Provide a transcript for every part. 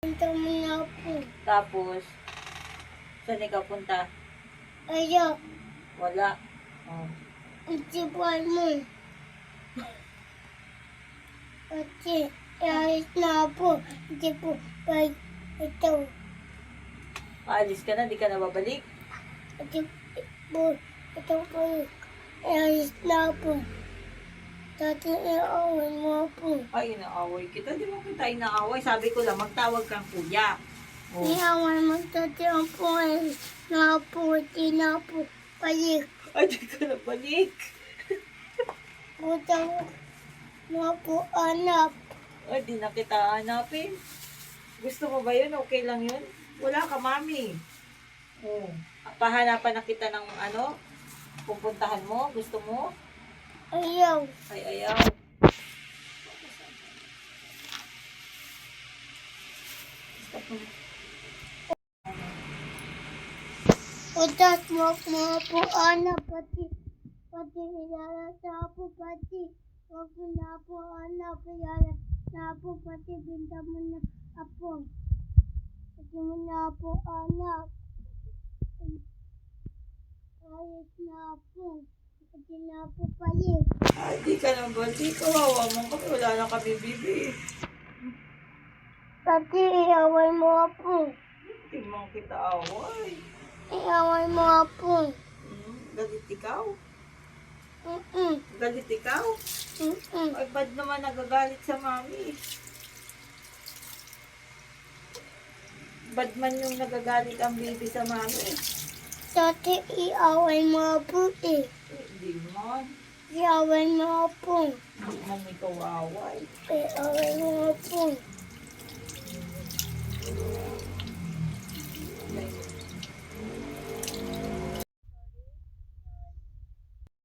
Punta mo na po. Tapos, saan ikaw punta? Ayaw. Wala. Oh. Ang tibay mo. Kasi, ayos na po. Hindi po, kay ito. Aalis ka na, di ka na babalik? Hindi po, ito po. Ayos na po. Dati iaway mo po. Ay, inaaway kita. Di mo kita inaaway. Sabi ko lang, magtawag kang kuya. Oh. Iaway mo dati ang po. Ayos na po. Di na po. Balik. Ay, di ka na balik. Punta mo po, anak. Ay, di na kita hanapin. Gusto mo ba yun? Okay lang yun? Wala ka, mami. Oh. Pahanapan na kita ng ano? Pupuntahan mo? Gusto mo? Ayaw. Ay, ayaw. Stop mo. Udas mo po, anak. Pati ilalasa po, pati. Huwag mo na po, anak. Ilalasa po, pati binta mo na apo. Pati mo na po, anak. Ayos na po. Pati na po palit. Ay, di ka na balik. Kawawa mo kami. Wala na kami, bibi. Pati iaway mo po. Hindi mo kita away. Iaway mo po. Galit ikaw? Mm-mm. Galit ikaw? Mm-mm. Ay, bad naman nagagalit sa mami. Bad man yung nagagalit ang baby sa mami. Dati iaway mo po eh. Hindi man. Iaway mo po. Hindi man ikaw away. Iaway mo po.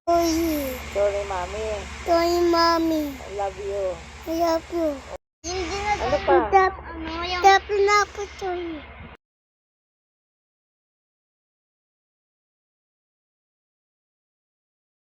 Sorry. Sorry, mami. Sorry, mommy. I love you. I love you. Ano pa? Tap na po, sorry.